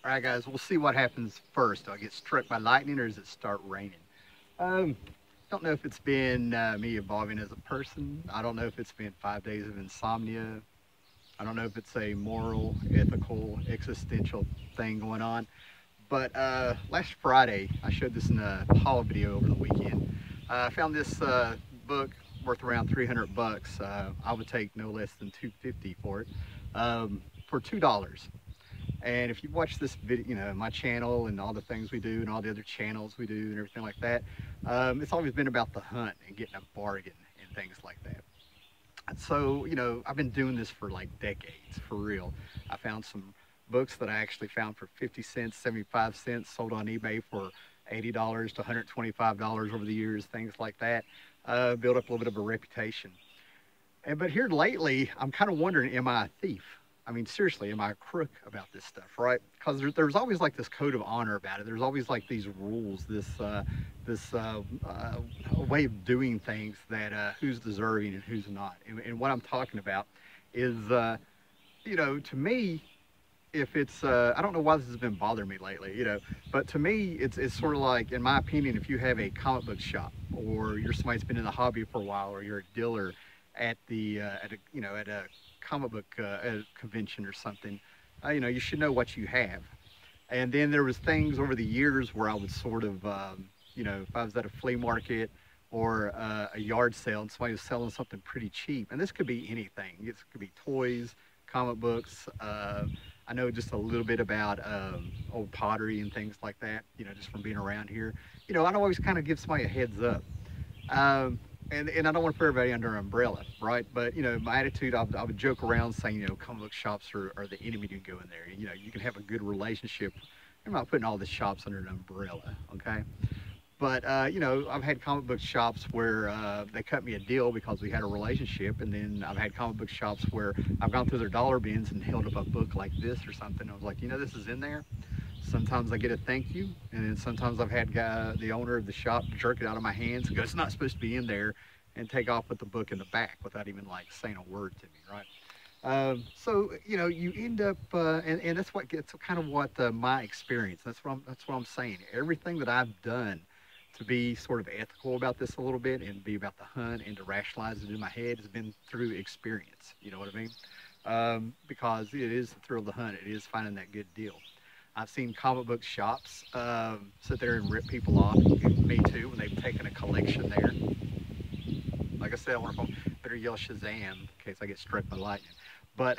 All right, guys, we'll see what happens first. Do I get struck by lightning or does it start raining? Um, don't know if it's been me evolving as a person. I don't know if it's been 5 days of insomnia. I don't know if it's a moral, ethical, existential thing going on. But last Friday, I showed this in a haul video over the weekend. I found this book worth around 300 bucks. I would take no less than 250 for it, for $2. And if you watch this video, you know, my channel and all the things we do and all the other channels we do and everything like that, it's always been about the hunt and getting a bargain and things like that. So, you know, I've been doing this for like decades, for real. I found some books that I actually found for 50 cents, 75 cents, sold on eBay for $80 to $125 over the years, things like that. Built up a little bit of a reputation. But here lately, I'm kind of wondering, am I a thief? I mean, seriously, am I a crook about this stuff, right? Because there's always like this code of honor about it. There's always like these rules, this way of doing things that who's deserving and who's not. And what I'm talking about is, you know, to me, if it's, I don't know why this has been bothering me lately, you know, but to me, it's sort of like, in my opinion, if you have a comic book shop or you're somebody that's been in the hobby for a while, or you're a dealer at a comic book convention or something, you know, you should know what you have. And then there was things over the years where I would sort of, you know, if I was at a flea market or a yard sale and somebody was selling something pretty cheap, and this could be anything. It could be toys, comic books. I know just a little bit about old pottery and things like that, you know, just from being around here. You know, I'd always kind of give somebody a heads up. Um, and I don't want to put everybody under an umbrella, right? But, you know, my attitude, I would joke around saying, you know, comic book shops are the enemy to go in there. You know, you can have a good relationship. I'm not putting all the shops under an umbrella, okay? But, you know, I've had comic book shops where they cut me a deal because we had a relationship. And then I've had comic book shops where I've gone through their dollar bins and held up a book like this or something. I was like, you know, this is in there. Sometimes I get a thank you. And then sometimes I've had the owner of the shop jerk it out of my hands and go, it's not supposed to be in there, and take off with the book in the back without even like saying a word to me, right? So you know, you end up, and that's what gets kind of what my experience. That's what I'm saying. Everything that I've done to be sort of ethical about this a little bit and be about the hunt and to rationalize it in my head has been through experience. You know what I mean? Because it is the thrill of the hunt. It is finding that good deal. I've seen comic book shops sit there and rip people off. Me too, when they've taken a collection there. Like I said, I want to better yell Shazam in case I get struck by lightning. But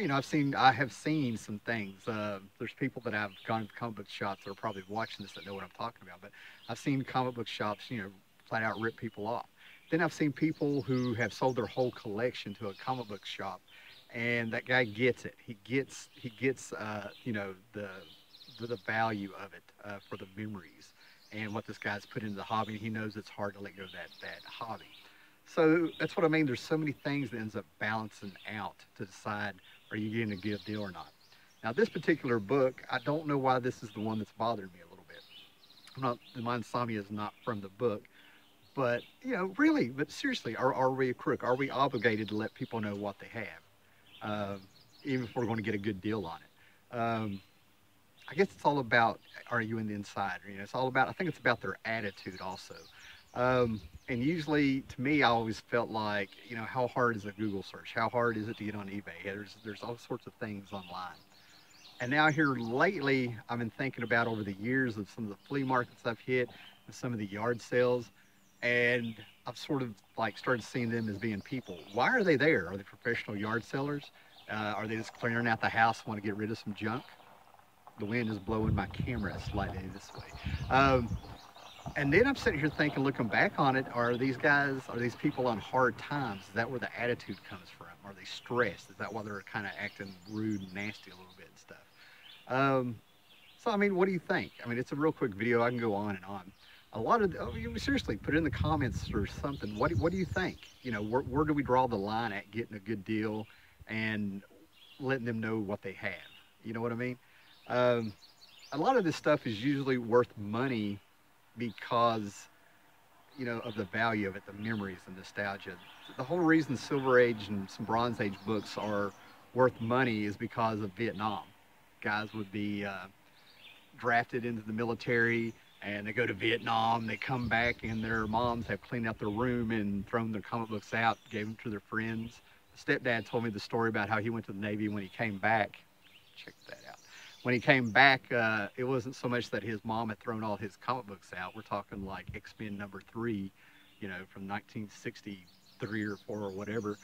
you know, I have seen some things. There's people that I've gone to comic book shops that are probably watching this that know what I'm talking about. But I've seen comic book shops, you know, flat out rip people off. Then I've seen people who have sold their whole collection to a comic book shop, and that guy gets it. He gets you know, the value of it for the memories and what this guy's put into the hobby. And he knows it's hard to let go of that hobby. So that's what I mean. There's so many things that ends up balancing out to decide, are you getting a good deal or not? Now, this particular book, I don't know why this is the one that's bothering me a little bit. My insomnia is not from the book, but you know, really, but seriously, are we a crook? Are we obligated to let people know what they have, even if we're going to get a good deal on it? I guess it's all about, are you in the inside? You know, it's all about, I think it's about their attitude also. And usually, to me, I always felt like, you know, how hard is a Google search? How hard is it to get on eBay? There's all sorts of things online. And now here lately, I've been thinking about over the years of some of the flea markets I've hit, and some of the yard sales, and I've sort of like started seeing them as being people. Why are they there? Are they professional yard sellers? Are they just clearing out the house, want to get rid of some junk? The wind is blowing my camera slightly this way. And then I'm sitting here thinking, looking back on it, are these people on hard times? Is that where the attitude comes from? Are they stressed? Is that why they're kind of acting rude and nasty a little bit and stuff? So, I mean, what do you think? I mean, it's a real quick video. I can go on and on. A lot of, seriously, put it in the comments or something. What do you think? You know, where do we draw the line at getting a good deal and letting them know what they have? You know what I mean? A lot of this stuff is usually worth money because, you know, of the value of it, the memories and nostalgia. The whole reason Silver Age and some Bronze Age books are worth money is because of Vietnam. guys would be drafted into the military, and they go to Vietnam. They come back, and their moms have cleaned out their room and thrown their comic books out, gave them to their friends. The stepdad told me the story about how he went to the Navy. When he came back, check that out. When he came back, it wasn't so much that his mom had thrown all his comic books out. We're talking like X-Men #3, you know, from 1963 or 4 or whatever.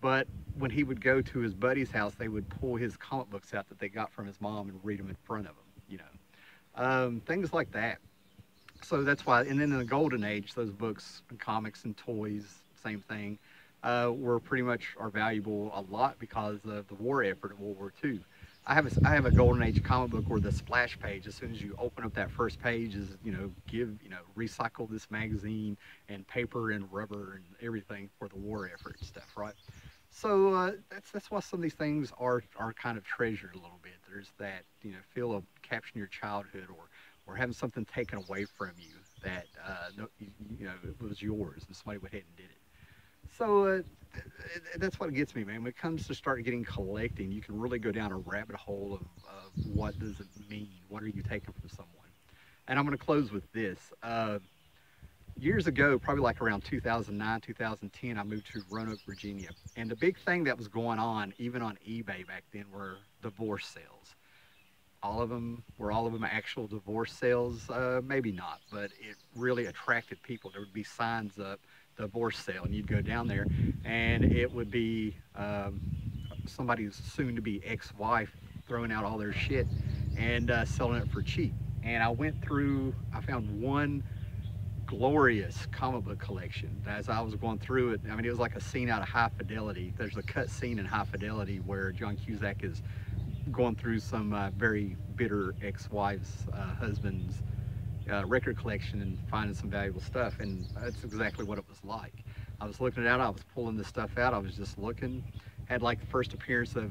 But when he would go to his buddy's house, they would pull his comic books out that they got from his mom and read them in front of him, you know. Things like that. So that's why, and then in the golden age, those books and comics and toys, same thing, were pretty much are valuable a lot because of the war effort of World War II. I have a golden age comic book where the splash page, as soon as you open up that first page, is, you know, recycle this magazine and paper and rubber and everything for the war effort and stuff, right? So that's why some of these things are kind of treasured a little bit. There's that, you know, feel of capturing your childhood, or having something taken away from you that you know, it was yours and somebody went ahead and did it. So that's what gets me, man. When it comes to start getting collecting, you can really go down a rabbit hole of what does it mean? What are you taking from someone? And I'm going to close with this. Years ago, probably like around 2009, 2010, I moved to Roanoke, Virginia. And the big thing that was going on, even on eBay back then, were divorce sales. All of them actual divorce sales? Maybe not, but it really attracted people. There would be signs up, divorce sale, and you'd go down there, and it would be somebody's soon-to-be ex-wife throwing out all their shit and selling it for cheap. And I found one glorious comic book collection. As I was going through it, I mean, it was like a scene out of High Fidelity. There's a cut scene in High Fidelity where John Cusack is going through some very bitter ex-wife's husband's record collection and finding some valuable stuff, and that's exactly what it was like. I was looking it out, I was pulling this stuff out, I was just looking. Had like the first appearance of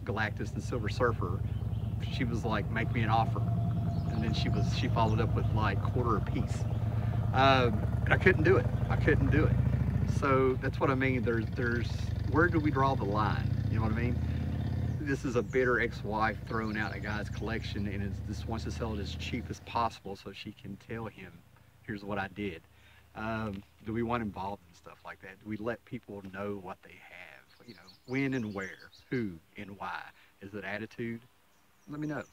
Galactus and Silver Surfer. She was like, make me an offer, and then she followed up with like quarter a piece. And I couldn't do it. So that's what I mean. There's where do we draw the line? You know what I mean? This is a bitter ex-wife throwing out a guy's collection, and just wants to sell it as cheap as possible so she can tell him, here's what I did. Do we want involved in stuff like that? Do we let people know what they have? You know, when and where, who and why? Is it attitude? Let me know.